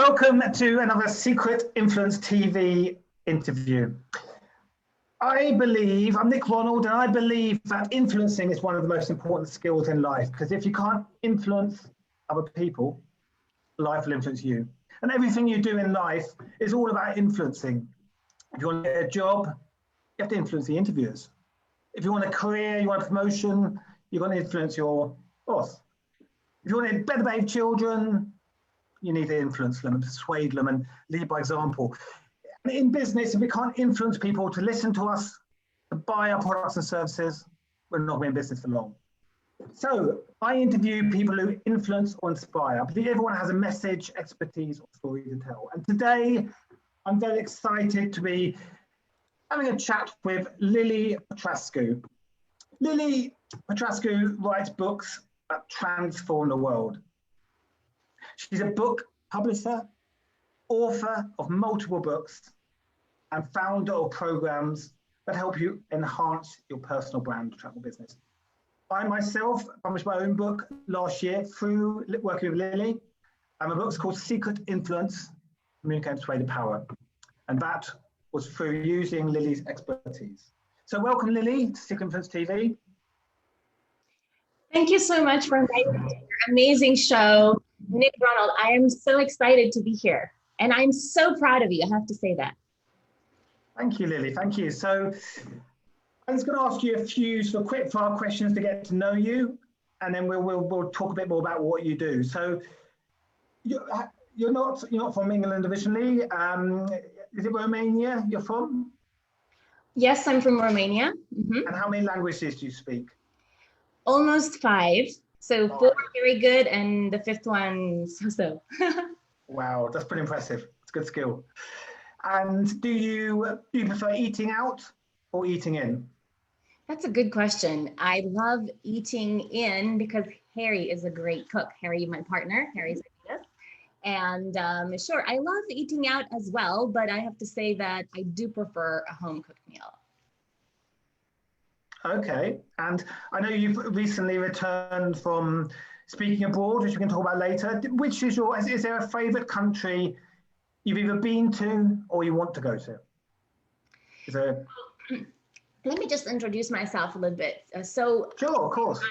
welcome to another Secret Influence TV interview. I'm Nick Ronald, and I believe that influencing is one of the most important skills in life, because if you can't influence other people, life will influence you. And everything you do in life is all about influencing. If you want to get a job, you have to influence the interviewers. If you want a career, you want a promotion, you're going to influence your boss. If you want better behaved children, you need to influence them and persuade them and lead by example. In business, if we can't influence people to listen to us, to buy our products and services, we're not going to be in business for long. So I interview people who influence or inspire. I believe everyone has a message, expertise, or story to tell. And today, I'm very excited to be having a chat with Lily Patrascu. Lily Patrascu writes books that transform the world. She's a book publisher, author of multiple books, and founder of programs that help you enhance your personal brand travel business. I myself published my own book last year through working with Lily, and my book's called Secret Influence, Communicate and Sway the Power. And that was through using Lily's expertise. So welcome, Lily, to Secret Influence TV. Thank you so much for inviting me to your amazing show. Nick Ronald, I am so excited to be here. And I'm so proud of you, I have to say that. Thank you, Lily, thank you. So I'm just going to ask you a few sort of quick fire questions to get to know you, and then we'll talk a bit more about what you do. So you're not from England originally. Is it Romania you're from? Yes, I'm from Romania. Mm-hmm. And how many languages do you speak? Almost 5. So 4 very good, and the 5th one so. Wow, that's pretty impressive. It's a good skill. And do you prefer eating out or eating in? That's a good question. I love eating in because Harry is a great cook. Harry, my partner, Harry's a chef. And sure, I love eating out as well, but I have to say that I do prefer a home cooked meal. Okay, and I know you've recently returned from speaking abroad, which we can talk about later. Which is is there a favorite country you've either been to or you want to go to? Is there... Let me just introduce myself a little bit. Sure, of course.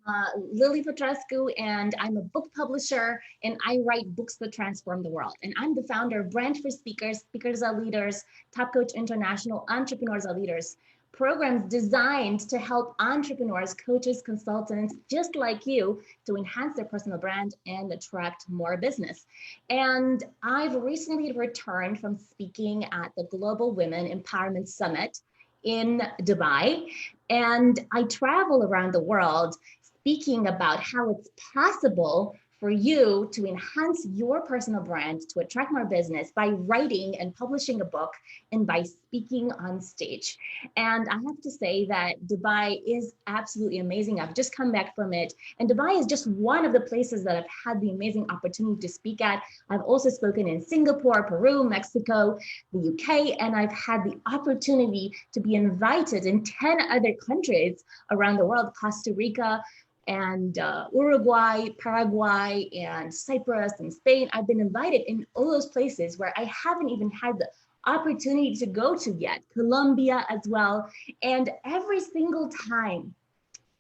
I'm Lily Patrascu, and I'm a book publisher, and I write books that transform the world. And I'm the founder of Brand for Speakers, Speakers Are Leaders, Top Coach International, Entrepreneurs Are Leaders, programs designed to help entrepreneurs, coaches, consultants, just like you, to enhance their personal brand and attract more business. And I've recently returned from speaking at the Global Women Empowerment Summit in Dubai. And I travel around the world speaking about how it's possible for you to enhance your personal brand, to attract more business by writing and publishing a book and by speaking on stage. And I have to say that Dubai is absolutely amazing. I've just come back from it. And Dubai is just one of the places that I've had the amazing opportunity to speak at. I've also spoken in Singapore, Peru, Mexico, the UK, and I've had the opportunity to be invited in 10 other countries around the world, Costa Rica, and Uruguay, Paraguay, and Cyprus, and Spain. I've been invited in all those places where I haven't even had the opportunity to go to yet, Colombia as well. And every single time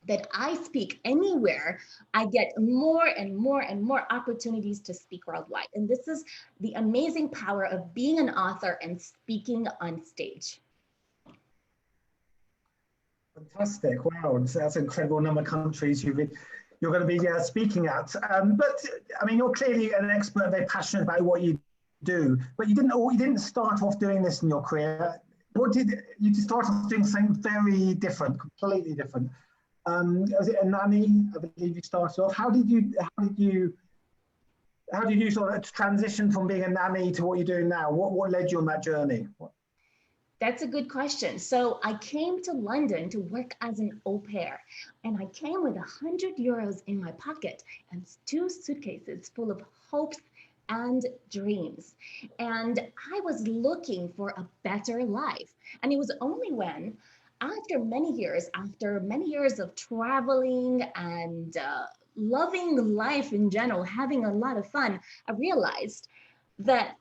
that I speak anywhere, I get more and more and more opportunities to speak worldwide. And this is the amazing power of being an author and speaking on stage. Fantastic! Wow, that's an incredible number of countries you're going to be speaking at. But I mean, you're clearly an expert, very passionate about what you do. But you didn't start off doing this in your career. You start off doing something very different, completely different? Was it a nanny? I believe you started off. How did you sort of transition from being a nanny to what you're doing now? What led you on that journey? That's a good question. So I came to London to work as an au pair, and I came with 100 euros in my pocket and 2 suitcases full of hopes and dreams. And I was looking for a better life. And it was only when, after many years of traveling and loving life in general, having a lot of fun, I realized that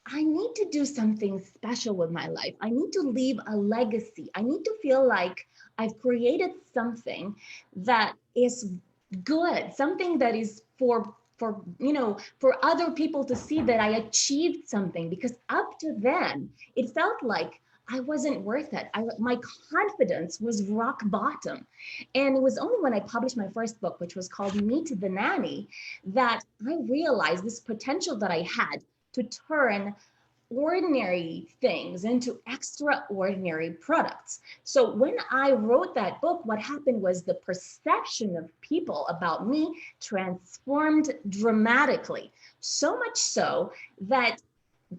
I need to do something special with my life. I need to leave a legacy. I need to feel like I've created something that is good, something that is for other people to see that I achieved something, because up to then it felt like I wasn't worth it. My confidence was rock bottom. And it was only when I published my first book, which was called Meet the Nanny, that I realized this potential that I had to turn ordinary things into extraordinary products. So when I wrote that book, what happened was the perception of people about me transformed dramatically. So much so that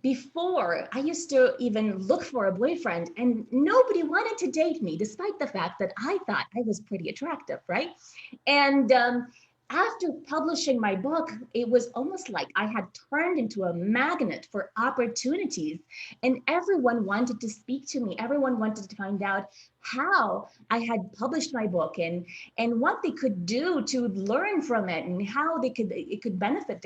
before, I used to even look for a boyfriend and nobody wanted to date me, despite the fact that I thought I was pretty attractive, right? And after publishing my book, it was almost like I had turned into a magnet for opportunities, and everyone wanted to speak to me. Everyone wanted to find out how I had published my book and what they could do to learn from it and how it could benefit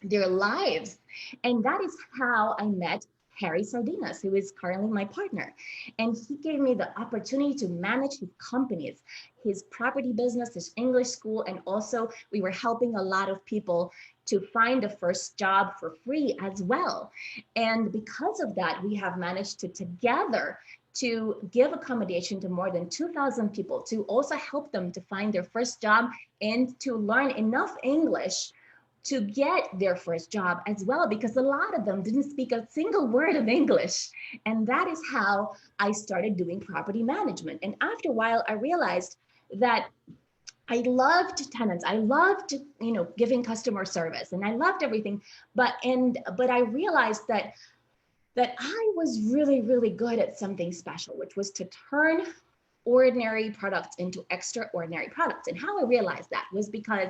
their lives. And that is how I met Harry Sardinas, who is currently my partner. And he gave me the opportunity to manage his companies, his property business, his English school, and also we were helping a lot of people to find a first job for free as well. And because of that, we have managed to together to give accommodation to more than 2,000 people, to also help them to find their first job and to learn enough English to get their first job as well, because a lot of them didn't speak a single word of English. And that is how I started doing property management. And after a while, I realized that I loved tenants. I loved, giving customer service, and I loved everything. But I realized that I was really, really good at something special, which was to turn ordinary products into extraordinary products. And how I realized that was because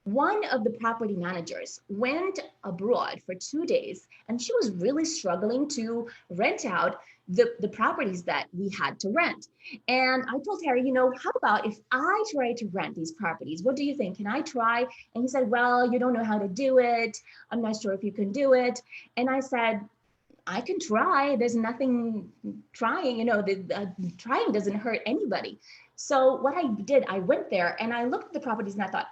one of the property managers went abroad for 2 days, and she was really struggling to rent out the properties that we had to rent. And I told Harry, how about if I try to rent these properties? What do you think? Can I try? And he said, well, you don't know how to do it. I'm not sure if you can do it. And I said, I can try. There's nothing trying, trying doesn't hurt anybody. So what I did, I went there and I looked at the properties and I thought,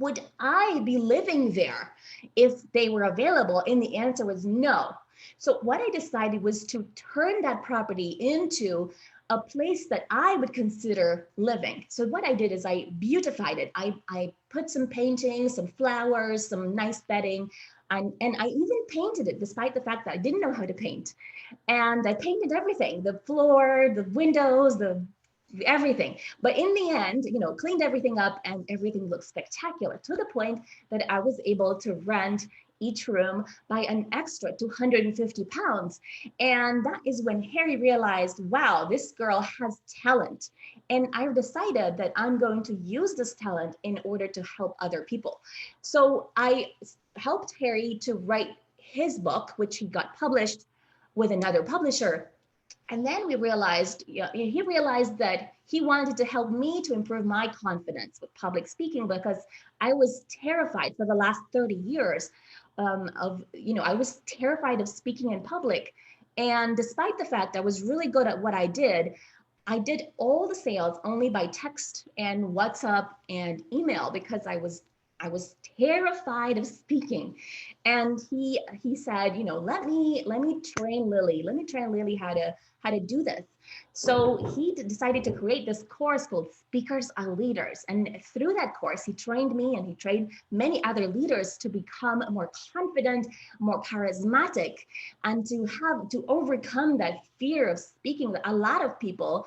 would I be living there if they were available? And the answer was no. So what I decided was to turn that property into a place that I would consider living. So what I did is I beautified it. I put some paintings, some flowers, some nice bedding, and I even painted it despite the fact that I didn't know how to paint. And I painted everything, the floor, the windows, everything. But in the end, cleaned everything up and everything looked spectacular, to the point that I was able to rent each room by an extra 250 pounds. And that is when Harry realized, wow, this girl has talent. And I decided that I'm going to use this talent in order to help other people. So I helped Harry to write his book, which he got published with another publisher. And then he realized that he wanted to help me to improve my confidence with public speaking, because I was terrified for the last 30 years I was terrified of speaking in public. And despite the fact I was really good at what I did all the sales only by text and WhatsApp and email, because I was terrified of speaking. And he said, let me train Lily how to do this. So he decided to create this course called Speakers Are Leaders. And through that course, he trained me and he trained many other leaders to become more confident, more charismatic, and to overcome that fear of speaking that a lot of people,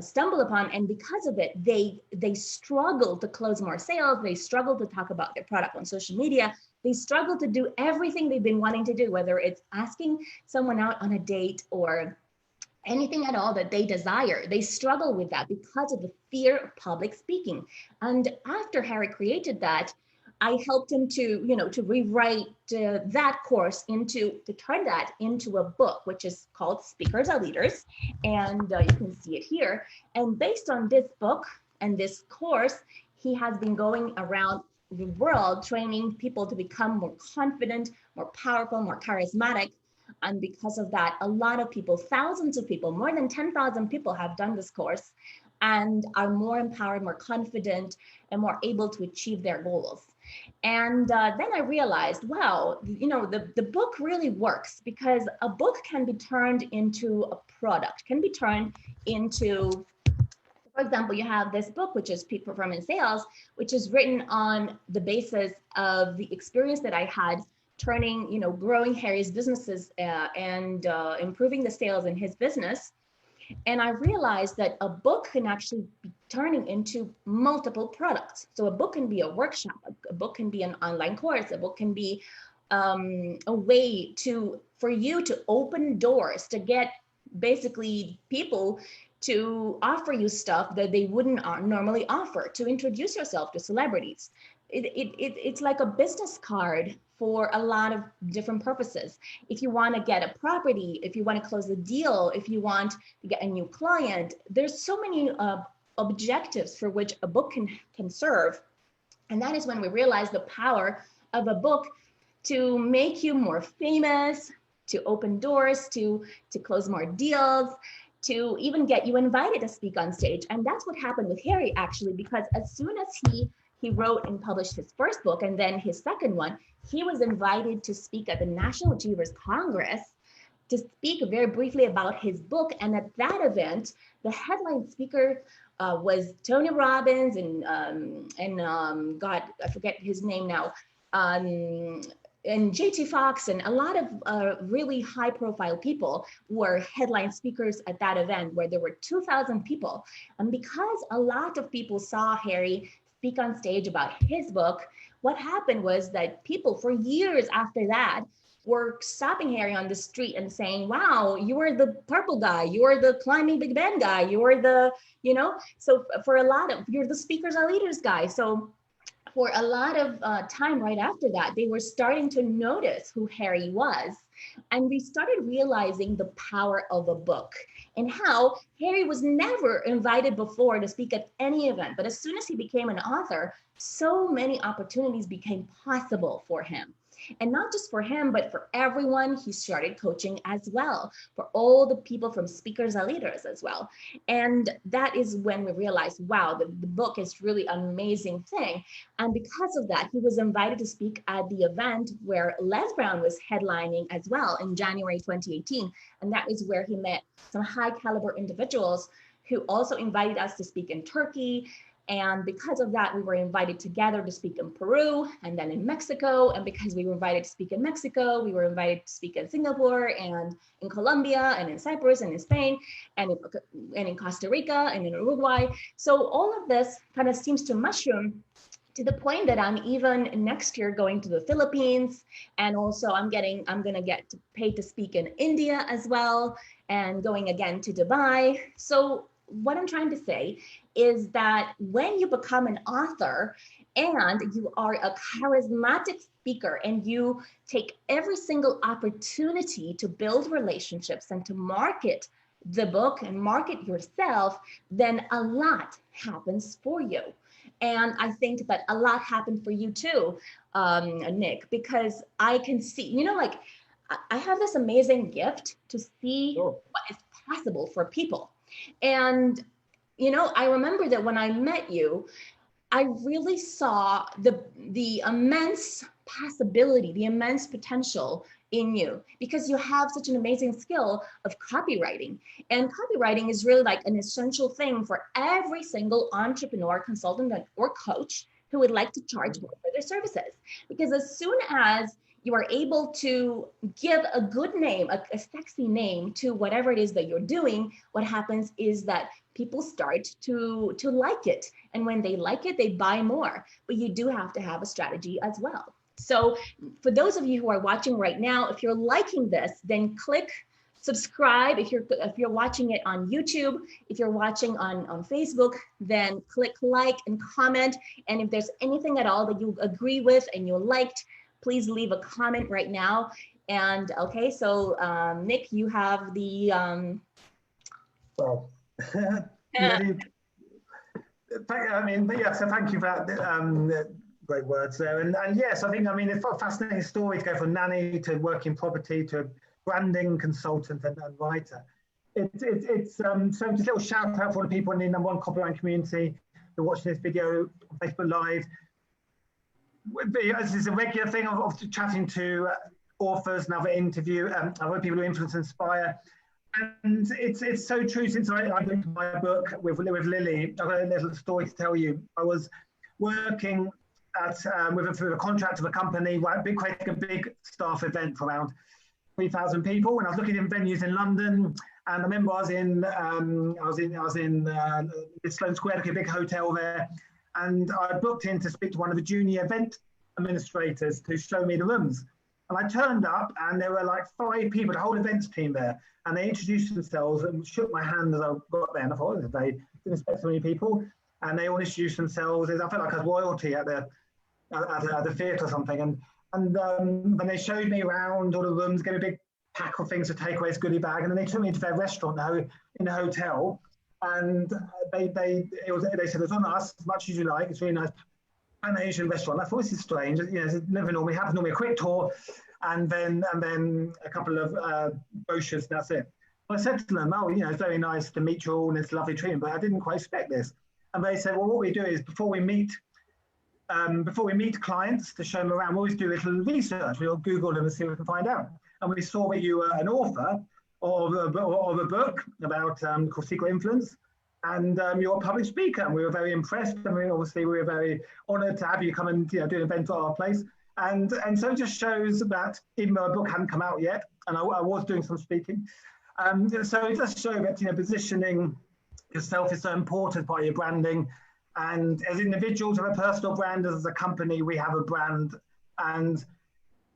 stumble upon. And because of it, they struggle to close more sales. They struggle to talk about their product on social media. They struggle to do everything they've been wanting to do, whether it's asking someone out on a date or anything at all that they desire. They struggle with that because of the fear of public speaking. And after Harry created that, I helped him to rewrite that course to turn that into a book, which is called Speakers Are Leaders. And you can see it here. And based on this book and this course, he has been going around the world, training people to become more confident, more powerful, more charismatic. And because of that, a lot of people, thousands of people, more than 10,000 people have done this course and are more empowered, more confident, and more able to achieve their goals. And then I realized, wow, the book really works, because a book can be turned into a product, can be turned into, for example, you have this book, which is Peak Performance Sales, which is written on the basis of the experience that I had turning, growing Harry's businesses and improving the sales in his business. And I realized that a book can actually be turning into multiple products. So a book can be a workshop, a book can be an online course, a book can be a way for you to open doors, to get basically people to offer you stuff that they wouldn't normally offer, to introduce yourself to celebrities. It's like a business card for a lot of different purposes. If you want to get a property, if you want to close a deal, if you want to get a new client, there's so many objectives for which a book can serve. And that is when we realize the power of a book to make you more famous, to open doors, to close more deals, to even get you invited to speak on stage. And that's what happened with Harry, actually, because as soon as he wrote and published his first book and then his second one, he was invited to speak at the National Achievers Congress to speak very briefly about his book. And at that event, the headline speaker was Tony Robbins and God, I forget his name now, and JT Fox, and a lot of really high profile people were headline speakers at that event, where there were 2,000 people. And because a lot of people saw Harry speak on stage about his book, what happened was that people for years after that were stopping Harry on the street and saying, wow, you are the purple guy, you are the climbing Big Ben guy, you are the, so for a lot of, you're the speakers are leaders guy. So for a lot of time right after that, they were starting to notice who Harry was. And we started realizing the power of a book and how Harry was never invited before to speak at any event. But as soon as he became an author, so many opportunities became possible for him. And not just for him, but for everyone he started coaching as well, for all the people from Speakers and Leaders as well. And that is when we realized, wow, the book is really an amazing thing. And because of that, he was invited to speak at the event where Les Brown was headlining as well in January 2018. And that is where he met some high caliber individuals who also invited us to speak in Turkey. And because of that, we were invited together to speak in Peru and then in Mexico. And because we were invited to speak in Mexico, we were invited to speak in Singapore and in Colombia and in Cyprus and in Spain and in Costa Rica and in Uruguay. So all of this kind of seems to mushroom to the point that I'm even next year going to the Philippines. And also I'm gonna get paid to speak in India as well, and going again to Dubai. So what I'm trying to say is that when you become an author and you are a charismatic speaker and you take every single opportunity to build relationships and to market the book and market yourself, then a lot happens for you. And I think that a lot happened for you too, Nick, because I can see, like I have this amazing gift to see what is possible for people. And, I remember that when I met you, I really saw the immense possibility, the immense potential in you, because you have such an amazing skill of copywriting. And copywriting is really like an essential thing for every single entrepreneur, consultant, or coach who would like to charge more for their services. Because as soon as you are able to give a good name, a sexy name to whatever it is that you're doing, what happens is that people start to like it. And when they like it, they buy more. But you do have to have a strategy as well. So for those of you who are watching right now, if you're liking this, then click subscribe. If you're watching it on YouTube, if you're watching on Facebook, then click like and comment. And if there's anything at all that you agree with and you liked, please leave a comment right now. And okay, so Nick, you have the well, really, so thank you for that. Great words there. And yes, I think, I mean, it's a fascinating story to go from nanny to working property to branding consultant and writer. So just a little shout out for all the people in the #1 copywriting community who are watching this video on Facebook Live. This is a regular thing of chatting to authors and other other people who influence and inspire. And it's so true. Since I wrote my book with Lily, I've got a little story to tell you. I was working with a contract of a company, creating a big staff event for around 3,000 people, and I was looking in venues in London. And I remember I was in Sloane Square, like a big hotel there, and I booked in to speak to one of the junior event administrators to show me the rooms. And I turned up, and there were like 5 people, the whole events team there, and they introduced themselves and shook my hand as I got there. And I thought, they didn't expect so many people, and they all introduced themselves. I felt like I was royalty at the theatre or something. And when they showed me around all the rooms, gave me a big pack of things to take away, as goodie bag, and then they took me into their restaurant in the hotel, and they said, "It's on us as much as you like. It's really nice." An Asian restaurant. I thought, this is strange. You know, it never normally happens. Normally a quick tour, and then a couple of brochures. And that's it. I said to them, "Oh, it's very nice to meet you all, and it's lovely treatment, but I didn't quite expect this." And they said, "Well, what we do is before we meet clients to show them around, we always do a little research. We'll Google them and see what we can find out." And we saw that you were an author of a book about called Secret Influence. And you're a public speaker, and we were very impressed. And we were very honoured to have you come and do an event at our place. And so it just shows that even though a book hadn't come out yet, and I was doing some speaking, so it does show that positioning yourself is so important by your branding. And as individuals have a personal brand, as a company we have a brand, and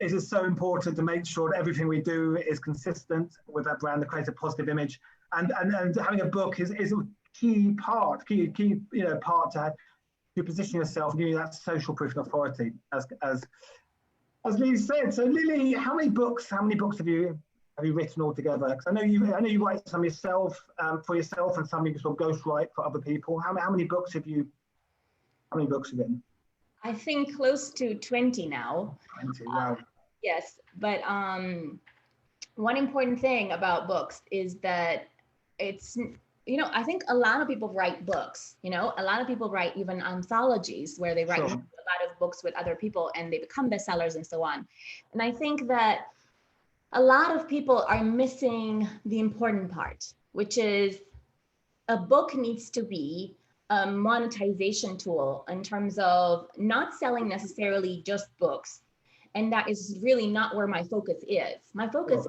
it is so important to make sure that everything we do is consistent with that brand, to create a positive image. And having a book is a key part to position yourself and give you that social proof and authority, as Lily said. So Lily, how many books have you written altogether? Because I know you write some yourself for yourself, and some you sort of ghostwrite for other people. How many books have you written? I think close to 20 now. 20, wow. Yes, but one important thing about books is that it's, I think a lot of people write books, a lot of people write even anthologies where they write a lot of books with other people and they become bestsellers and so on. And I think that a lot of people are missing the important part, which is a book needs to be a monetization tool in terms of not selling necessarily just books. And that is really not where my focus is. My focus is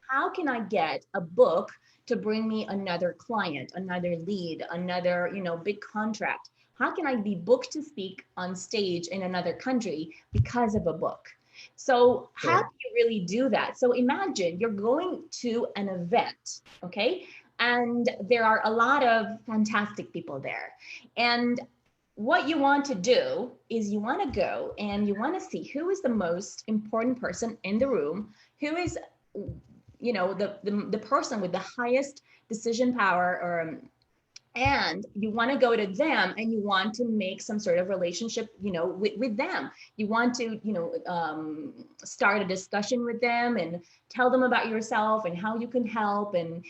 how can I get a book to bring me another client, another lead, another, big contract? How can I be booked to speak on stage in another country because of a book? So how do you really do that? So imagine you're going to an event, okay? And there are a lot of fantastic people there. And what you want to do is you want to go and you want to see who is the most important person in the room, who is, the person with the highest decision power, and you want to go to them and you want to make some sort of relationship, with them. You want to, start a discussion with them and tell them about yourself and how you can help, and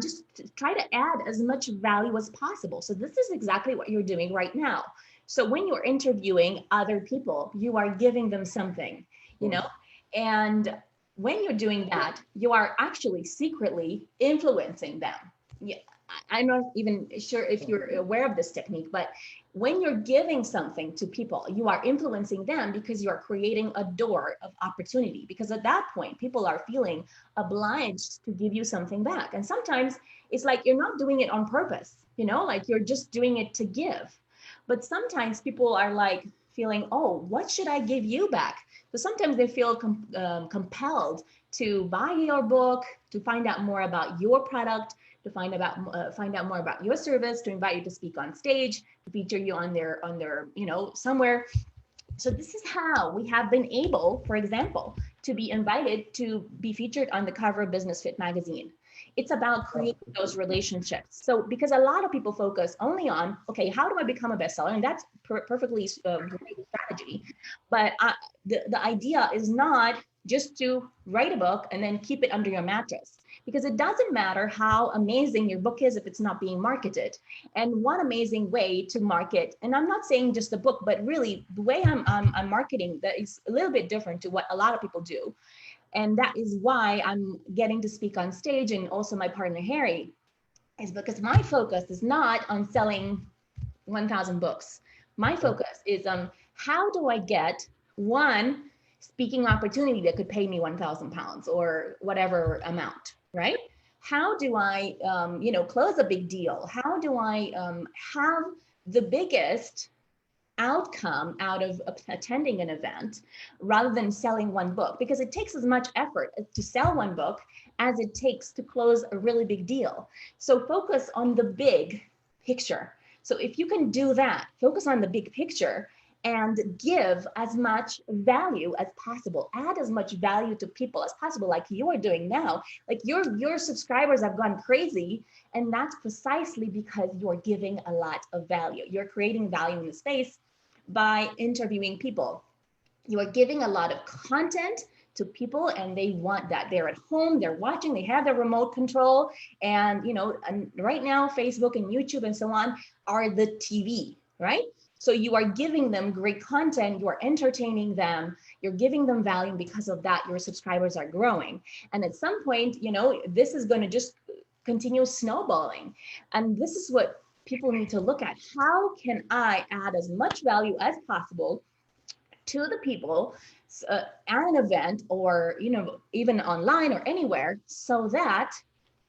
just try to add as much value as possible. So this is exactly what you're doing right now. So when you're interviewing other people, you are giving them something, and when you're doing that, you are actually secretly influencing them. Yeah. I'm not even sure if you're aware of this technique, but when you're giving something to people, you are influencing them because you are creating a door of opportunity. Because at that point, people are feeling obliged to give you something back. And sometimes it's like you're not doing it on purpose, like you're just doing it to give. But sometimes people are like feeling, oh, what should I give you back? So sometimes they feel compelled to buy your book, to find out more about your product, to find out more about your service, to invite you to speak on stage, to feature you on their somewhere. So this is how we have been able, for example, to be invited to be featured on the cover of Business Fit magazine. It's about creating those relationships. So because a lot of people focus only on, okay, how do I become a bestseller? And that's perfectly great strategy. But the idea is not just to write a book and then keep it under your mattress, because it doesn't matter how amazing your book is if it's not being marketed. And one amazing way to market, and I'm not saying just the book, but really the way I'm marketing that is a little bit different to what a lot of people do. And that is why I'm getting to speak on stage, and also my partner Harry, is because my focus is not on selling 1,000 books. My focus is on how do I get one speaking opportunity that could pay me 1,000 pounds or whatever amount, right? How do I, close a big deal? How do I have the biggest outcome out of attending an event rather than selling one book? Because it takes as much effort to sell one book as it takes to close a really big deal. So focus on the big picture. So if you can do that, focus on the big picture and give as much value as possible, add as much value to people as possible, like you are doing now. Like your subscribers have gone crazy, and that's precisely because you're giving a lot of value. You're creating value in the space by interviewing people. You are giving a lot of content to people, and they want that. They're at home, they're watching, they have their remote control, and and right now Facebook and YouTube and so on are the TV, right? So you are giving them great content, you are entertaining them, you're giving them value, and because of that, your subscribers are growing. And at some point, this is going to just continue snowballing. And this is what people need to look at. How can I add as much value as possible to the people at an event, or even online or anywhere, so that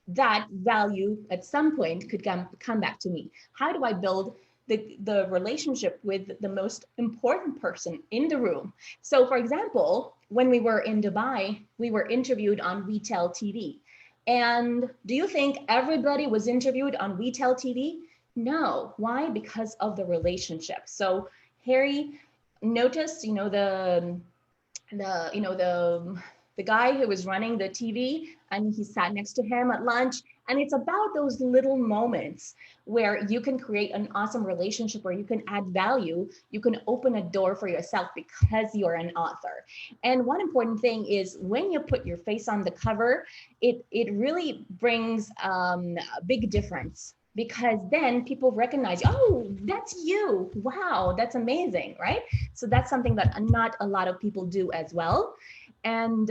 that value at some point could come back to me? How do I build the relationship with the most important person in the room? So for example, when we were in Dubai, we were interviewed on retail TV. And do you think everybody was interviewed on retail TV? No. Why? Because of the relationship. So Harry noticed, the guy who was running the TV, and he sat next to him at lunch. And it's about those little moments where you can create an awesome relationship, where you can add value, you can open a door for yourself because you're an author. And one important thing is, when you put your face on the cover, it really brings a big difference, because then people recognize, oh, that's you. Wow, that's amazing, right? So that's something that not a lot of people do as well. And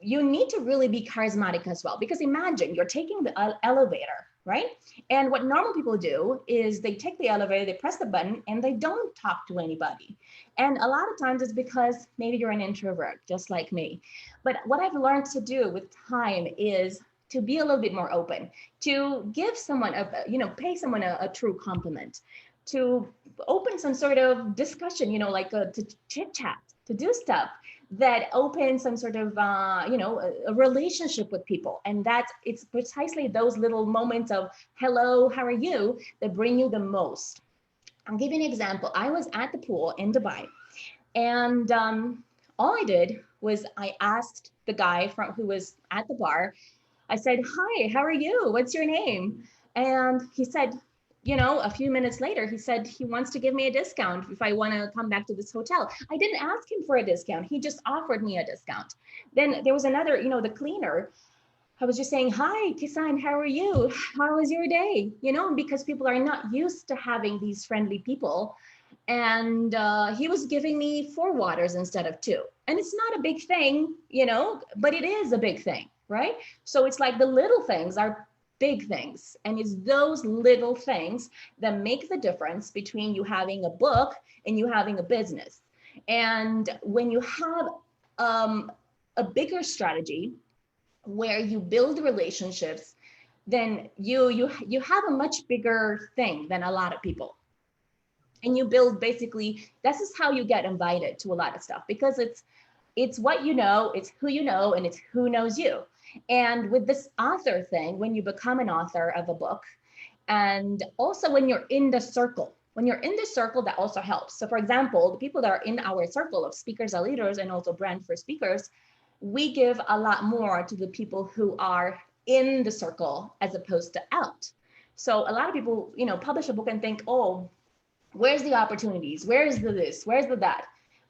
you need to really be charismatic as well, because imagine you're taking the elevator, right? And what normal people do is they take the elevator, they press the button, and they don't talk to anybody. And a lot of times it's because maybe you're an introvert, just like me. But what I've learned to do with time is to be a little bit more open, to give someone pay someone a true compliment, to open some sort of discussion, to chit chat, to do stuff that opens some sort of a relationship with people. And it's precisely those little moments of hello, how are you, that bring you the most. I'll give you an example. I was at the pool in Dubai, and all I did was I asked the guy who was at the bar. I said, hi, how are you? What's your name? And he said, a few minutes later, he said he wants to give me a discount if I want to come back to this hotel. I didn't ask him for a discount. He just offered me a discount. Then there was another, the cleaner. I was just saying, hi, Kisan, how are you? How was your day? Because people are not used to having these friendly people. And he was giving me 4 waters instead of 2. And it's not a big thing, but it is a big thing, right? So it's like the little things are big things. And it's those little things that make the difference between you having a book and you having a business. And when you have a bigger strategy where you build relationships, then you have a much bigger thing than a lot of people. And you build, basically, this is how you get invited to a lot of stuff, because it's what you know, it's who you know, and it's who knows you. And with this author thing, when you become an author of a book, and also when you're in the circle, that also helps. So for example, the people that are in our circle of speakers and leaders, and also brand for speakers, we give a lot more to the people who are in the circle as opposed to out. So a lot of people, publish a book and think, oh, Where's the opportunities? Where's the this? Where's the that?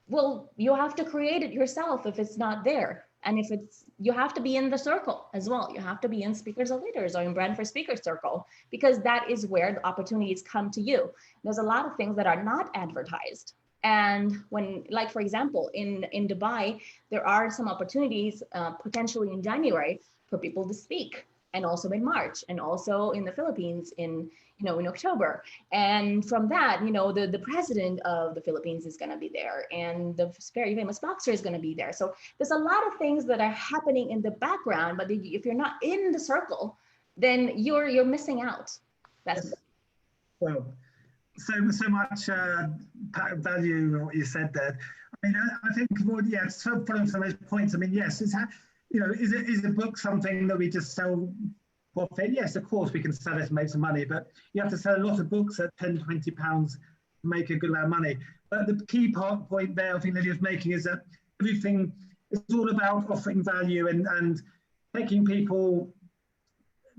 Well, you have to create it yourself if it's not there. And if it's, you have to be in the circle as well. You have to be in Speakers of Leaders or in Brand for Speakers circle, because that is where the opportunities come to you. There's a lot of things that are not advertised. And when, like, for example, in Dubai, there are some opportunities potentially in January for people to speak, and also in March, and also in the Philippines in, you know, in October. And from that, you know, the president of the Philippines is going to be there, and the very famous boxer is going to be there. So there's a lot of things that are happening in the background, but if you're not in the circle, then you're missing out. That's yes. Well, so much value in what you said there. I mean, I think, well, yeah, following some of those points. I mean, yes, it's you know, is a book something that we just sell profit? Yes, of course we can sell it and make some money, but you have to sell a lot of books at £10, £20 to make a good amount of money. But the key point there, I think Lily was making, is that everything is all about offering value and making people,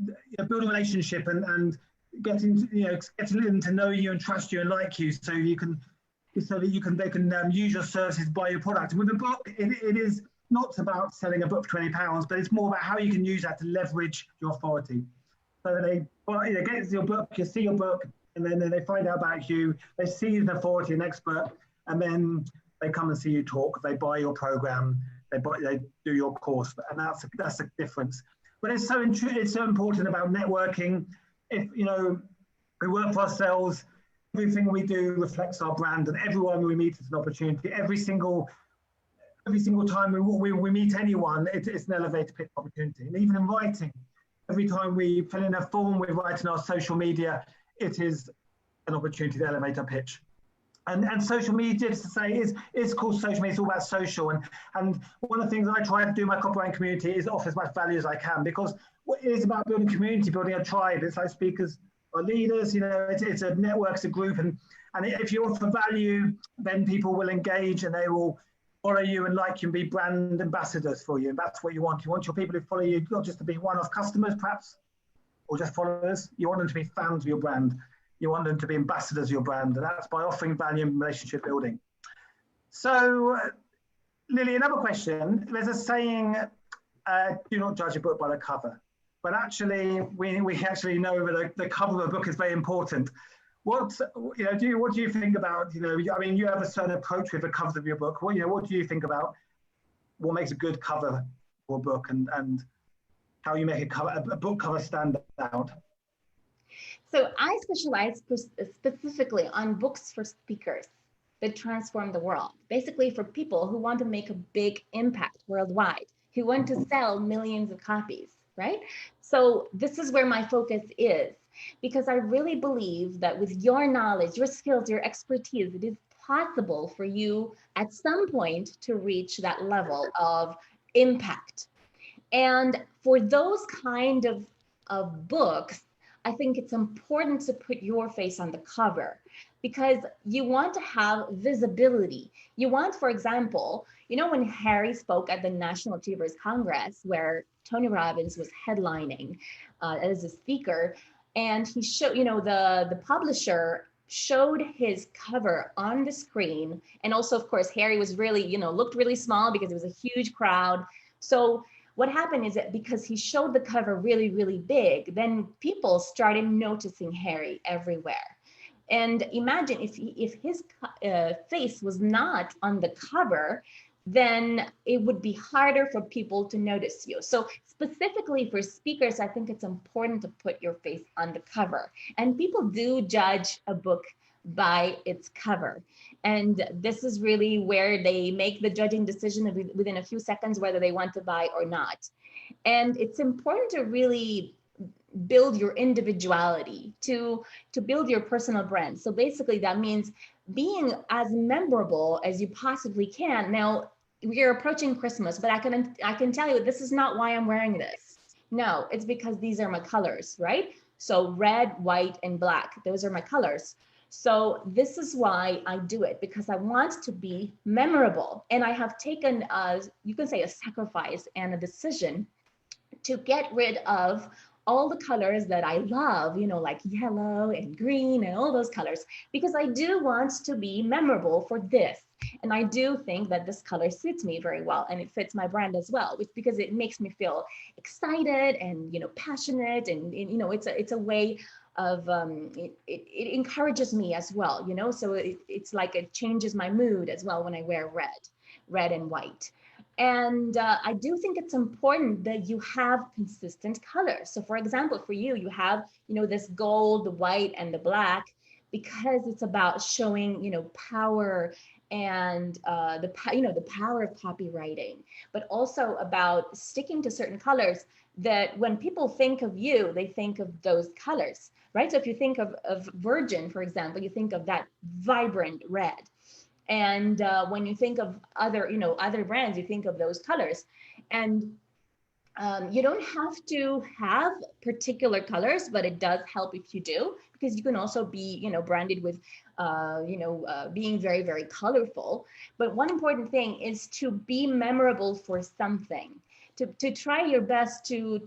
you know, build a relationship and getting them to know you and trust you and like you, so they can use your services, buy your product. And with a book, it is not about selling a book for £20, but it's more about how you can use that to leverage your authority. So they get your book, you see your book, and then they find out about you, they see you as an authority, an expert, and then they come and see you talk, they buy your program, they do your course, and that's the difference. But it's so important about networking. If, you know, we work for ourselves, everything we do reflects our brand, and everyone we meet is an opportunity. Every single time we meet anyone, it's an elevator pitch opportunity. And even in writing, every time we fill in a form, we write in our social media, it is an opportunity to elevate our pitch. And social media, just to say, is called social media. It's all about social. And one of the things I try to do in my copywriting community is offer as much value as I can, because it is about building community, building a tribe. It's like Speakers are Leaders, you know, it's a network, it's a group. And if you offer value, then people will engage and they will follow you and like you and be brand ambassadors for you. And that's what you want. You want your people who follow you not just to be one-off customers, perhaps, or just followers. You want them to be fans of your brand. You want them to be ambassadors of your brand, and that's by offering value and relationship building. So, Lily, another question. There's a saying, do not judge a book by the cover. But actually, we actually know that the cover of a book is very important. What do you think about, you know, I mean, you have a certain approach with the covers of your book. What do you think about what makes a good cover for a book, and how you make a book cover stand out? So I specialize specifically on books for speakers that transform the world, basically for people who want to make a big impact worldwide, who want to sell millions of copies, right? So this is where my focus is, because I really believe that with your knowledge, your skills, your expertise, it is possible for you at some point to reach that level of impact. And for those kind of books, I think it's important to put your face on the cover, because you want to have visibility. You want, for example, you know, when Harry spoke at the National Achievers Congress, where Tony Robbins was headlining as a speaker, and he showed, you know, the publisher showed his cover on the screen. And also, of course, Harry was really, you know, looked really small because it was a huge crowd. So what happened is that because he showed the cover really, really big, then people started noticing Harry everywhere. And imagine if his face was not on the cover, then it would be harder for people to notice you. So specifically for speakers, I think it's important to put your face on the cover. And people do judge a book by its cover. And this is really where they make the judging decision within a few seconds, whether they want to buy or not. And it's important to really build your individuality, to build your personal brand. So basically that means being as memorable as you possibly can. Now, we're approaching Christmas, but I can tell you, this is not why I'm wearing this. No, it's because these are my colors, right? So red, white, and black, those are my colors. So this is why I do it, because I want to be memorable. And I have taken, you can say, a sacrifice and a decision to get rid of all the colors that I love, you know, like yellow and green and all those colors, because I do want to be memorable for this. And I do think that this color suits me very well, and it fits my brand as well, which because it makes me feel excited and, you know, passionate, and you know, it's a way of it encourages me as well, you know, so it's like it changes my mood as well when I wear red and white. And I do think it's important that you have consistent colors. So for example, for you, you have, you know, this gold, the white, and the black, because it's about showing, you know, power and you know, the power of copywriting, but also about sticking to certain colors that when people think of you, they think of those colors, right? So if you think of Virgin, for example, you think of that vibrant red. And when you think of other, you know, other brands, you think of those colors. And you don't have to have particular colors, but it does help if you do, because you can also be, you know, branded with, being very, very colorful. But one important thing is to be memorable for something. To try your best to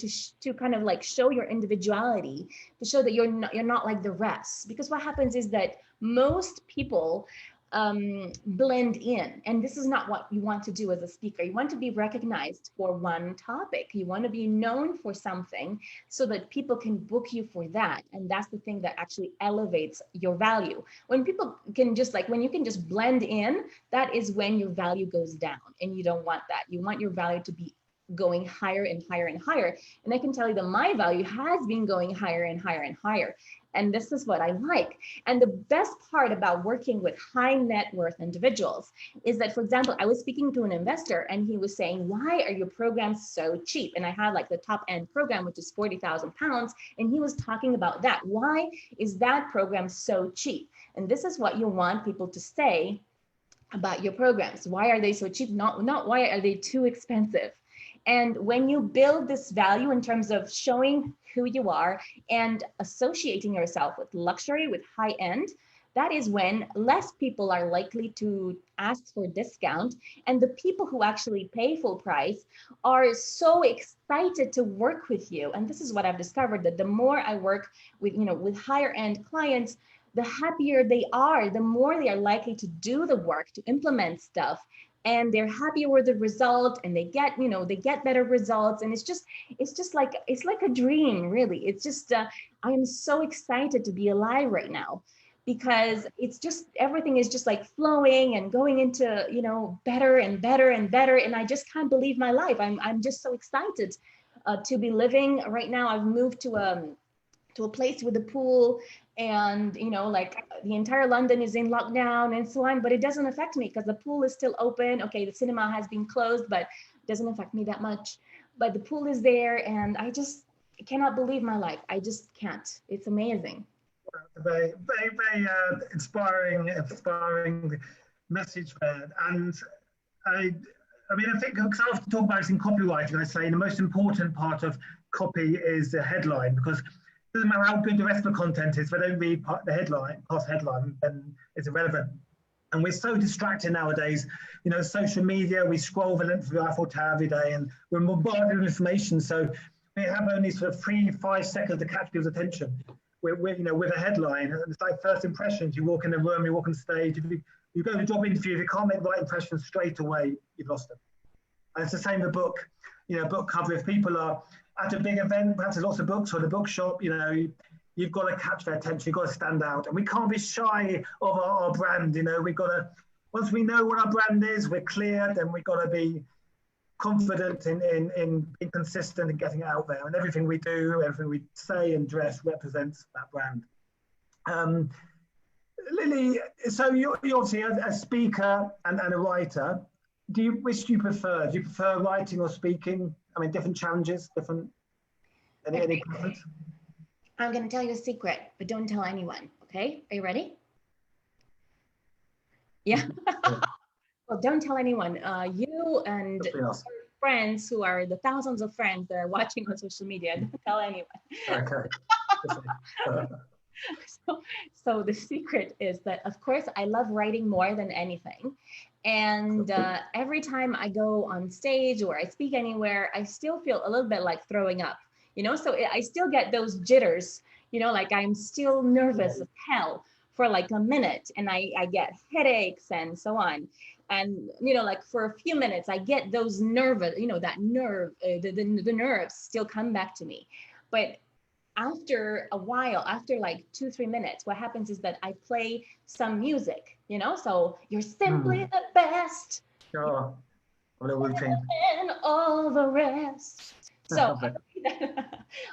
kind of like show your individuality, to show that you're not like the rest. Because what happens is that most people blend in, and this is not what you want to do as a speaker. You want to be recognized for one topic. You want to be known for something so that people can book you for that, and that's the thing that actually elevates your value. When people can just like, when you can just blend in, that is when your value goes down, and you don't want that. You want your value to be going higher and higher and higher. And I can tell you that my value has been going higher and higher and higher. And this is what I like. And the best part about working with high net worth individuals is that, for example, I was speaking to an investor and he was saying, why are your programs so cheap? And I have like the top end program, which is 40,000 pounds. And he was talking about that. Why is that program so cheap? And this is what you want people to say about your programs. Why are they so cheap? Not why are they too expensive? And when you build this value in terms of showing who you are and associating yourself with luxury, with high end, that is when less people are likely to ask for discount. And the people who actually pay full price are so excited to work with you. And this is what I've discovered, that the more I work with, you know, with higher end clients, the happier they are, the more they are likely to do the work, to implement stuff. And they're happier with the result, and they get, you know, they get better results. And it's just like, it's like a dream, really. It's just, I am so excited to be alive right now, because it's just, everything is just like flowing and going into, you know, better and better and better. And I just can't believe my life. I'm just so excited to be living right now. I've moved to a place with a pool, and you know, like the entire London is in lockdown and so on, but it doesn't affect me because the pool is still open. Okay, the cinema has been closed, but it doesn't affect me that much. But the pool is there, and I just cannot believe my life. I just can't. It's amazing. Very, very, very inspiring message there. And I mean, I think, because I often talk about this in copywriting, I say the most important part of copy is the headline, because it doesn't matter how good the rest of the content is, if I don't read the headline, past headline, then it's irrelevant. And we're so distracted nowadays, you know, social media, we scroll the length of the Eiffel Tower every day, and we're bombarded with information. So we have only sort of 3-5 seconds to catch people's attention. You know, with a headline, and it's like first impressions. You walk in the room, you walk on stage, you go to a job interview, if you can't make the right impression straight away, you've lost them. And it's the same with book, you know, book cover. If people are at a big event, perhaps there's lots of books, or the bookshop, you know, you've got to catch their attention, you've got to stand out. And we can't be shy of our brand, you know, we've got to, once we know what our brand is, we're clear, then we've got to be confident in being consistent and getting it out there. And everything we do, everything we say and dress represents that brand. Lily, so you're obviously a speaker and a writer. Which do you prefer? Do you prefer writing or speaking? I mean, different challenges, any preference? I'm going to tell you a secret, but don't tell anyone. Okay, are you ready? Yeah. Well, don't tell anyone. You and your friends, who are the thousands of friends that are watching on social media, don't tell anyone. Okay. So the secret is that, of course, I love writing more than anything. And every time I go on stage or I speak anywhere, I still feel a little bit like throwing up. you know, so I still get those jitters, you know, like I'm still nervous as hell for like a minute, and I get headaches and so on. And, you know, like for a few minutes, I get those nervous, you know, that nerve, the nerves still come back to me. But after a while, after like 2-3 minutes, what happens is that I play some music, you know, so you're simply the best. Sure. A little routine. And all the rest. So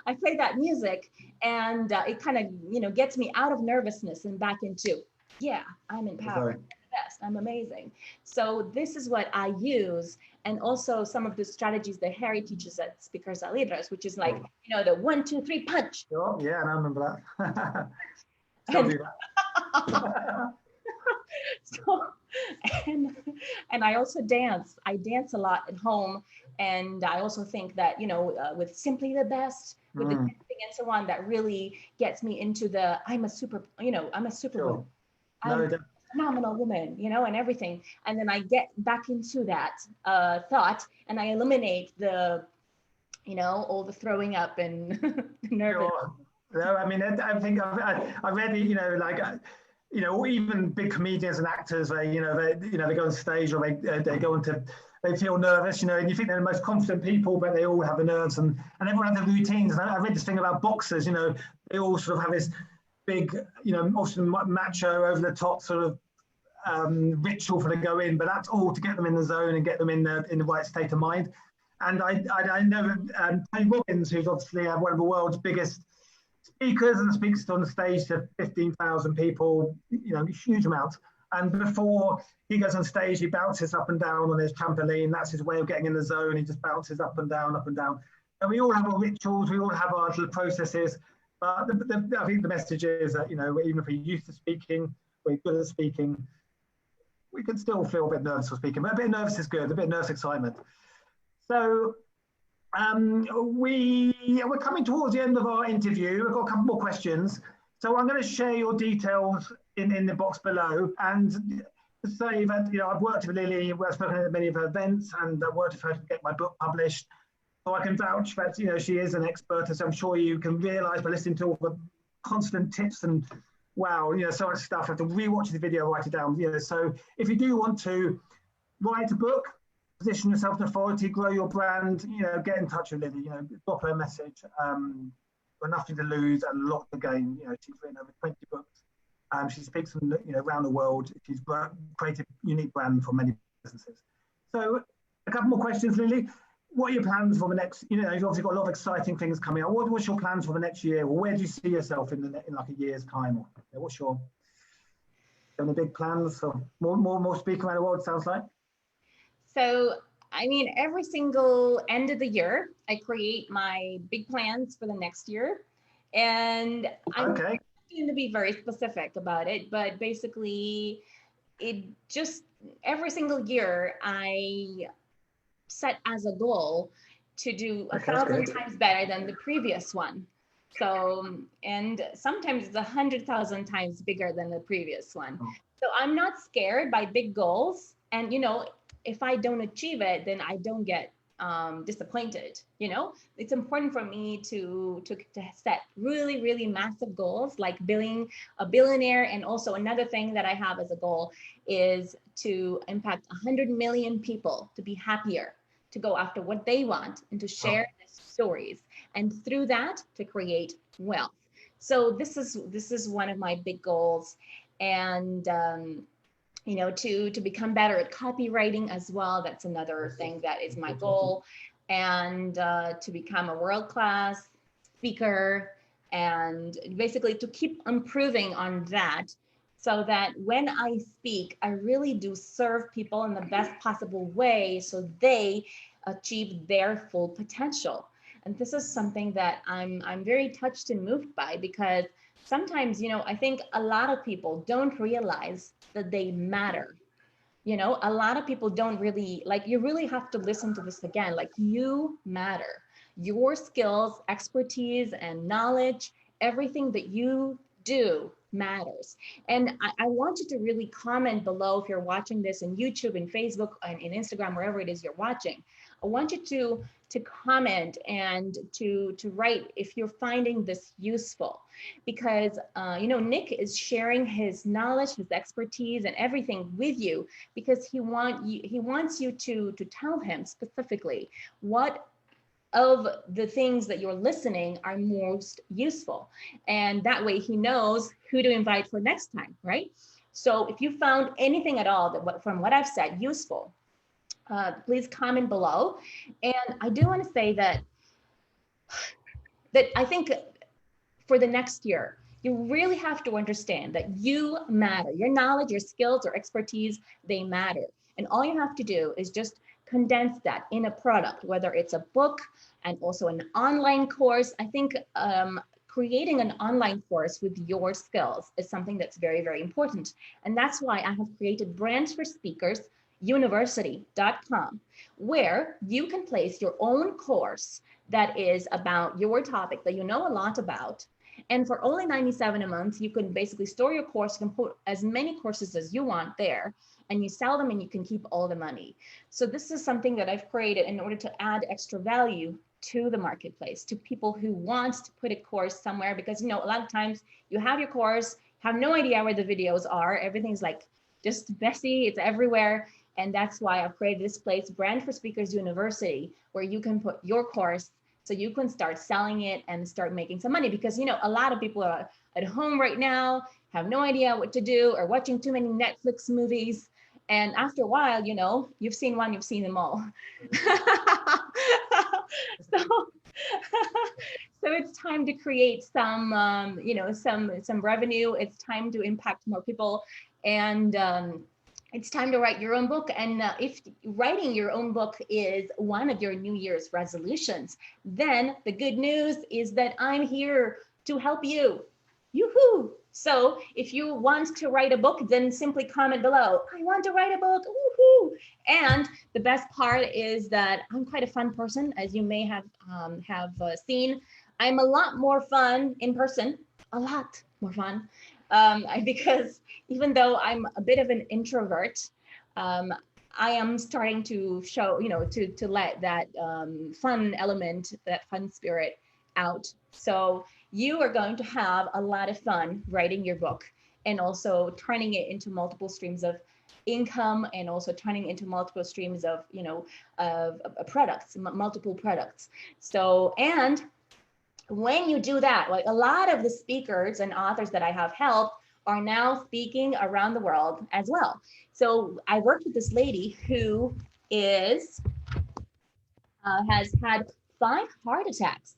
I play that music, and it kind of, you know, gets me out of nervousness and back into, yeah, I'm empowered. I'm the best. I'm amazing. So this is what I use. And also some of the strategies that Harry teaches at Speakers Are Leaders, which is like, you know, the 1, 2, 3 punch. Sure. Yeah, I remember that. Still do that. So, and I also dance. I dance a lot at home, and I also think that, you know, with Simply the Best, with the dancing and so on, that really gets me into the I'm a super, you know, I'm a super woman. I'm a phenomenal woman, you know, and everything. And then I get back into that thought, and I eliminate the, you know, all the throwing up and nervous. Sure. No, I mean, I think I read, you know, like. You know, even big comedians and actors, they go on stage, or they go into, they feel nervous, you know, and you think they're the most confident people, but they all have the nerves, and everyone has their routines. And I read this thing about boxers, you know, they all sort of have this big, you know, often macho, over the top sort of ritual for to go in, but that's all to get them in the zone and get them in the right state of mind. And I know Tony Robbins, who's obviously one of the world's biggest speakers, and speaks on the stage to 15,000 people, you know, huge amount. And before he goes on stage, he bounces up and down on his trampoline. That's his way of getting in the zone. He just bounces up and down, up and down. And we all have our rituals, we all have our little processes. But I think the message is that, you know, even if we're used to speaking, we're good at speaking, we can still feel a bit nervous for speaking. But a bit of nervous is good, a bit of nervous excitement. So we're coming towards the end of our interview. We've got a couple more questions. So I'm going to share your details in the box below, and to say that, you know, I've worked with Lily, I've spoken at many of her events, and I've worked with her to get my book published. So I can vouch that, you know, she is an expert, as I'm sure you can realize by listening to all the constant tips and wow, you know, so much stuff. I have to rewatch the video, write it down. You know, so if you do want to write a book, position yourself in authority, grow your brand, you know, get in touch with Lily, you know, drop her a message. Got nothing to lose and a lot to gain. You know, she's written over 20 books. She speaks from, you know, around the world. She's created a unique brand for many businesses. So a couple more questions, Lily. What are your plans for the next, you know, you've obviously got a lot of exciting things coming up. What's your plans for the next year? Or where do you see yourself in like a year's time? Or, you know, what's your, any big plans? Or more speaking around the world, sounds like? So, I mean, every single end of the year, I create my big plans for the next year. And I'm going to be very specific about it, but basically it just, every single year I set as a goal to do 1,000 times better than the previous one. So, and sometimes it's 100,000 times bigger than the previous one. So I'm not scared by big goals. And, you know, if I don't achieve it, then I don't get disappointed. You know, it's important for me to set really, really massive goals, like being a billionaire. And also another thing that I have as a goal is to impact 100 million people to be happier, to go after what they want, and to share their stories, and through that to create wealth. So this is one of my big goals. And you know, to become better at copywriting as well. That's another thing that is my goal. And to become a world-class speaker, and basically to keep improving on that, so that when I speak, I really do serve people in the best possible way so they achieve their full potential. And this is something that I'm very touched and moved by, because sometimes, you know, I think a lot of people don't realize that they matter. You know, a lot of people don't really, like, you really have to listen to this again, like, you matter. Your skills, expertise, and knowledge, everything that you do matters. And I want you to really comment below if you're watching this on YouTube and Facebook and in Instagram, wherever it is you're watching. I want you to to comment and to write if you're finding this useful, because you know, Nick is sharing his knowledge, his expertise, and everything with you because he wants you to tell him specifically what of the things that you're listening are most useful, and that way he knows who to invite for next time, right? So if you found anything at all that from what I've said useful, please comment below. And I do want to say that I think for the next year, you really have to understand that you matter. Your knowledge, your skills, or expertise, they matter. And all you have to do is just condense that in a product, whether it's a book and also an online course. I think creating an online course with your skills is something that's very, very important. And that's why I have created Brands for Speakers University.com, where you can place your own course that is about your topic that you know a lot about. And for only $97 a month, you can basically store your course. You can put as many courses as you want there, and you sell them and you can keep all the money. So this is something that I've created in order to add extra value to the marketplace, to people who want to put a course somewhere, because, you know, a lot of times you have your course, have no idea where the videos are. Everything's like just messy, it's everywhere. And that's why I've created this place, Brand for Speakers University, where you can put your course so you can start selling it and start making some money. Because, you know, a lot of people are at home right now, have no idea what to do, or watching too many Netflix movies. And after a while, you know, you've seen one, you've seen them all. So it's time to create some, you know, some revenue. It's time to impact more people. And it's time to write your own book. And if writing your own book is one of your New Year's resolutions, then the good news is that I'm here to help you. Yoo-hoo! So if you want to write a book, then simply comment below, I want to write a book, woohoo! And the best part is that I'm quite a fun person, as you may have seen. I'm a lot more fun in person, a lot more fun. Because even though I'm a bit of an introvert, I am starting to show, you know, to let that fun element, that fun spirit out. So you are going to have a lot of fun writing your book, and also turning it into multiple streams of income, and also turning into multiple streams of, you know, of products, multiple products. So, and when you do that, like a lot of the speakers and authors that I have helped are now speaking around the world as well. So I worked with this lady who is has had 5 heart attacks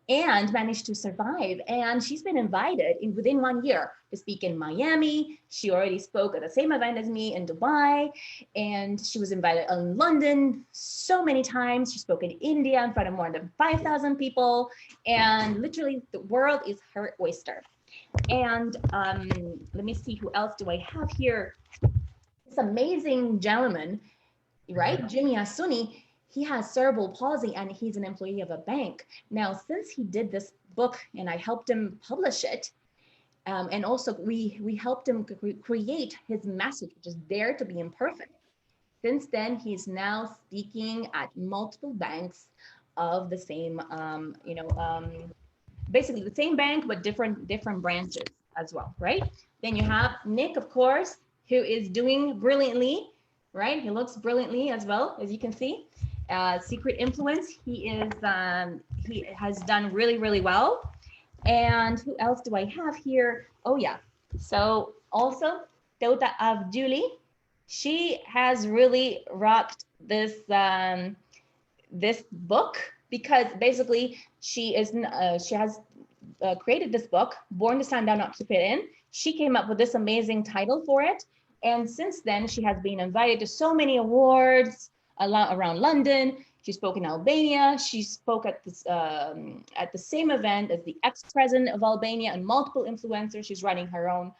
and managed to survive. And she's been invited within 1 year to speak in Miami. She already spoke at the same event as me in Dubai. And she was invited in London so many times. She spoke in India in front of more than 5,000 people. And literally the world is her oyster. And let me see, who else do I have here? This amazing gentleman, right? Jimmy Asuni. He has cerebral palsy and he's an employee of a bank. Now, since he did this book and I helped him publish it, and also we helped him create his message, which is Dare to be Imperfect. Since then, he's now speaking at multiple banks of the same, you know, basically the same bank, but different branches as well, right? Then you have Nick, of course, who is doing brilliantly, right? He looks brilliantly as well, as you can see. Secret Influence, he has done really, really well. And who else do I have here? Oh yeah, so also Tota Avduli, she has really rocked this this book, because basically she has created this book, Born to Stand Out, Not to Fit In. She came up with this amazing title for it, and since then she has been invited to so many awards around London. She spoke in Albania. She spoke at the same event as the ex-president of Albania and multiple influencers. She's running her own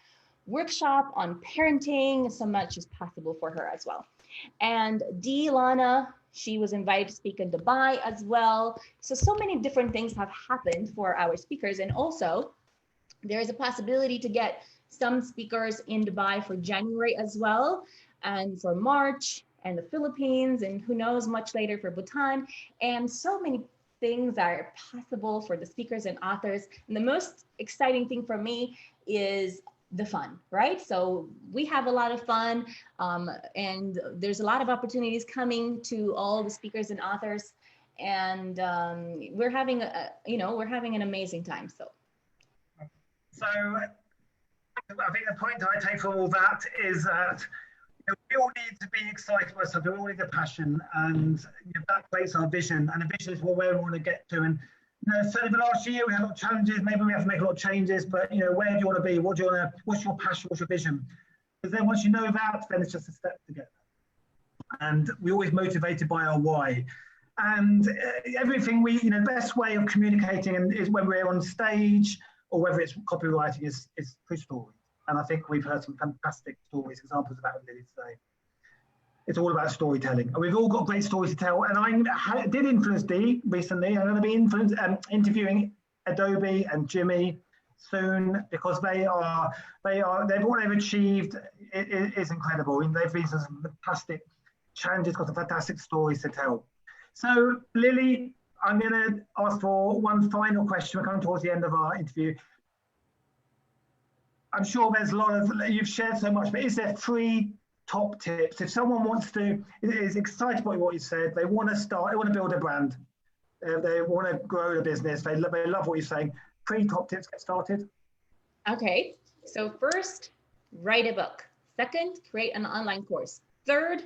workshop on parenting. So much is possible for her as well. And Dee Lana, she was invited to speak in Dubai as well. So many different things have happened for our speakers. And also, there is a possibility to get some speakers in Dubai for January as well, and for March, and the Philippines, and who knows, much later for Bhutan. And so many things are possible for the speakers and authors. And the most exciting thing for me is the fun, right? So we have a lot of fun, and there's a lot of opportunities coming to all the speakers and authors, and we're having we're having an amazing time. So I think the point I take from all that is that we all need to be excited by something. We all need a passion, and that creates our vision. And the vision is where we want to get to. And certainly the last year we had a lot of challenges. Maybe we have to make a lot of changes. But where do you want to be? What do you want to? What's your passion? What's your vision? Because then once you know that, then it's just a step to get there. And we're always motivated by our why. And everything the best way of communicating is when we're on stage or whether it's copywriting is through stories. And I think we've heard some fantastic stories, examples of that with Lily today. It's all about storytelling. And we've all got great stories to tell. And I did influence D recently. I'm going to be interviewing Adobe and Jimmy soon, because what they've achieved is incredible. And they've been some fantastic challenges, got some fantastic stories to tell. So Lily, I'm going to ask for one final question. We're coming towards the end of our interview. I'm sure there's a lot of, you've shared so much, but is there 3 top tips? If someone is excited by what you said, they want to build a brand, they want to grow a business, they love what you're saying, 3 top tips, get started. Okay, so first, write a book. Second, create an online course. Third,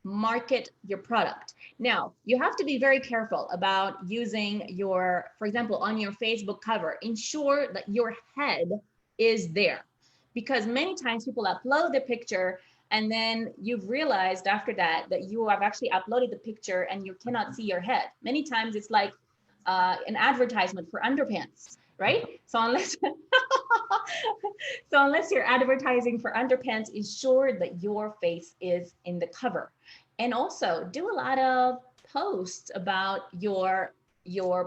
market your product. Now, you have to be very careful about using for example, on your Facebook cover, ensure that your head is there. Because many times people upload the picture and then you've realized after that you have actually uploaded the picture and you cannot see your head. Many times it's like an advertisement for underpants, right? So unless you're advertising for underpants, ensure that your face is in the cover. And also do a lot of posts about your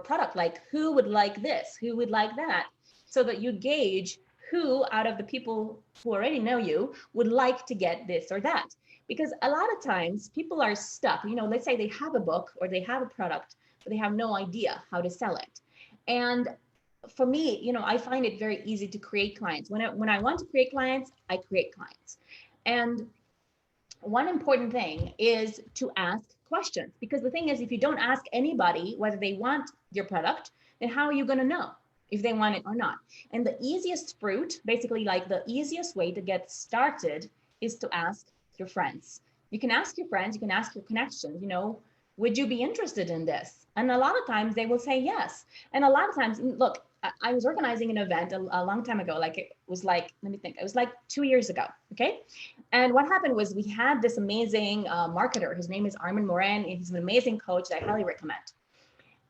product, like who would like this, who would like that, so that you gauge who out of the people who already know you would like to get this or that. Because a lot of times people are stuck, let's say they have a book or they have a product, but they have no idea how to sell it. And for me, I find it very easy to create clients. When I want to create clients, I create clients. And one important thing is to ask questions, because the thing is, if you don't ask anybody whether they want your product, then how are you going to know if they want it or not? And the easiest fruit, basically like the easiest way to get started, is to ask your friends. You can ask your friends, you can ask your connections, would you be interested in this? And a lot of times they will say yes. And a lot of times, look, I was organizing an event a long time ago, it was like 2 years ago, okay? And what happened was we had this amazing marketer. His name is Armin Moran, and he's an amazing coach that I highly recommend.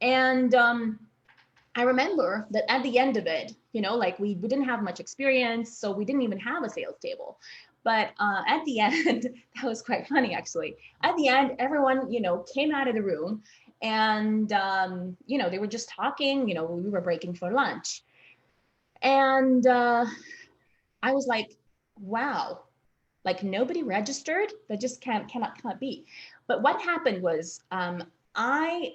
And I remember that at the end of it, we didn't have much experience, so we didn't even have a sales table. But at the end, that was quite funny, actually. At the end, everyone, came out of the room, and, they were just talking, we were breaking for lunch. And I was like, wow, nobody registered? That just cannot be. But what happened was I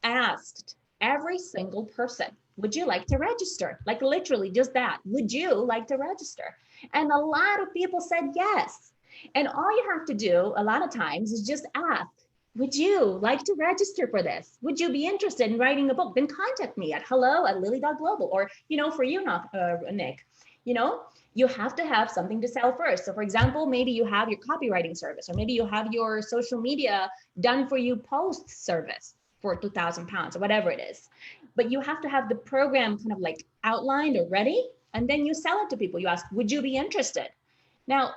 asked every single person, would you like to register? Literally just that. Would you like to register? And a lot of people said yes. And all you have to do a lot of times is just ask, would you like to register for this? Would you be interested in writing a book? Then contact me at hello@Lily.Global. Or, for you, Nick, you have to have something to sell first. So for example, maybe you have your copywriting service, or maybe you have your social media done for you post service for £2,000 or whatever it is. But you have to have the program kind of outlined or ready, and then you sell it to people. You ask, would you be interested? Now,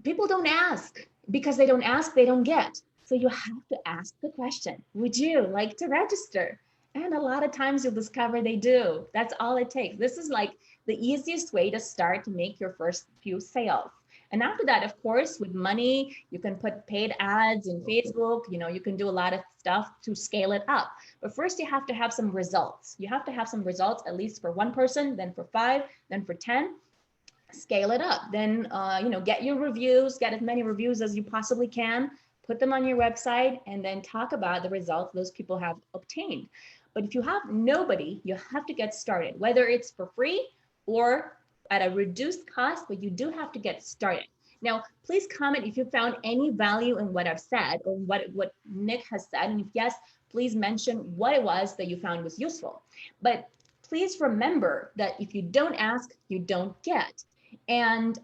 people don't ask, because they don't ask, they don't get. So you have to ask the question, would you like to register? And a lot of times you'll discover they do. That's all it takes. This is the easiest way to start to make your first few sales. And after that, of course, with money, you can put paid ads in Facebook, you can do a lot of stuff to scale it up. But first you have to have some results. You have to have some results, at least for one person, then for 5, then for 10. scale it up. Then, get your reviews, get as many reviews as you possibly can, put them on your website, and then talk about the results those people have obtained. But if you have nobody, you have to get started, whether it's for free or at a reduced cost, but you do have to get started. Now, please comment if you found any value in what I've said or what Nick has said. And if yes, please mention what it was that you found was useful. But please remember that if you don't ask, you don't get. And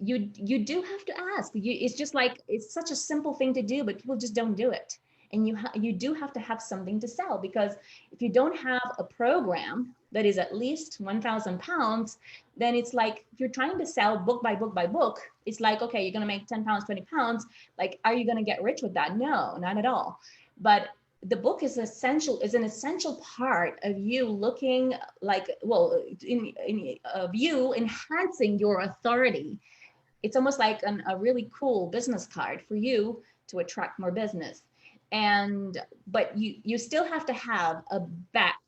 you do have to ask. It's just like, it's such a simple thing to do, but people just don't do it. And you do have to have something to sell, because if you don't have a program that is at least 1,000 pounds, then it's like, if you're trying to sell book by book by book, it's like, okay, you're going to make 10 pounds, 20 pounds. Like, are you going to get rich with that? No, not at all. But the book is an essential part of you looking like, well, of you enhancing your authority. It's almost like a really cool business card for you to attract more business. But you still have to have a back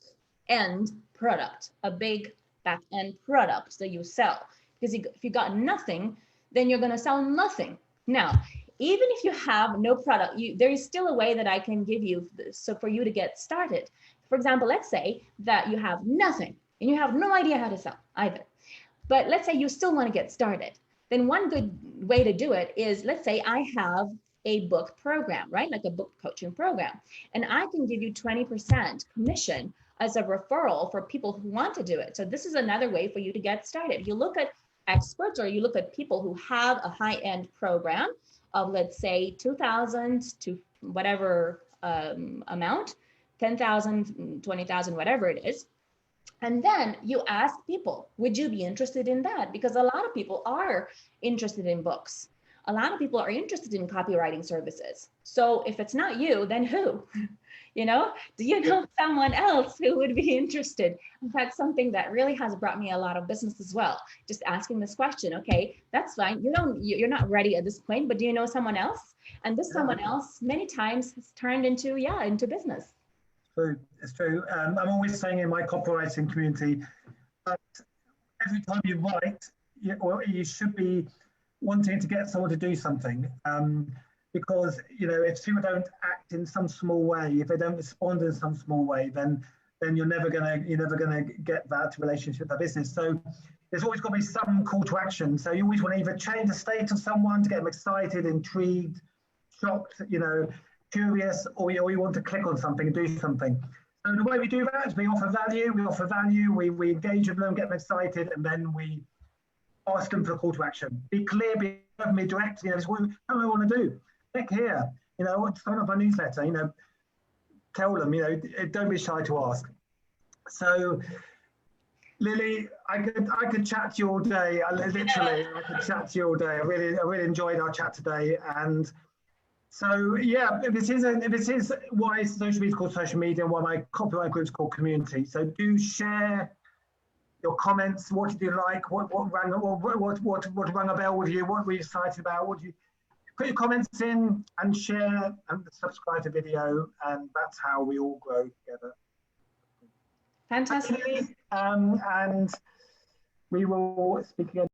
end product, a big back end product that you sell. Because if you got nothing, then you're going to sell nothing. Now, even if you have no product, there is still a way that I can give you so for you to get started. For example, let's say that you have nothing and you have no idea how to sell either. But let's say you still want to get started. Then one good way to do it is, let's say I have a book program, right? Like a book coaching program. And I can give you 20% commission as a referral for people who want to do it. So this is another way for you to get started. You look at experts, or you look at people who have a high-end program of, let's say, 2,000 to whatever amount, 10,000, 20,000, whatever it is. And then you ask people, would you be interested in that? Because a lot of people are interested in books. A lot of people are interested in copywriting services. So if it's not you, then who? Do you know someone else who would be interested? In fact, something that really has brought me a lot of business as well. Just asking this question, okay, that's fine. You're not ready at this point, but do you know someone else? And this someone else many times has turned into business. It's true. I'm always saying in my copywriting community that every time you write, you should be wanting to get someone to do something. Because if people don't act in some small way, if they don't respond in some small way, then you're never gonna get that relationship, that business. So there's always got to be some call to action. So you always want to either change the state of someone to get them excited, intrigued, shocked, curious, or you want to click on something and do something. So the way we do that is we offer value, we engage with them, get them excited, and then we ask them for a call to action. Be clear, be direct. This is what I want to do. Click here. Sign up our newsletter. Tell them. Don't be shy to ask. So, Lily, I could chat to you all day. I could chat to you all day. I really enjoyed our chat today. And so, yeah, this is why social media is called social media, and why my copyright group is called community. So do share your comments. What did you like? What rang a bell with you? What were you excited about? Put your comments in and share and subscribe to the video, and that's how we all grow together. Fantastic. And we will speak again.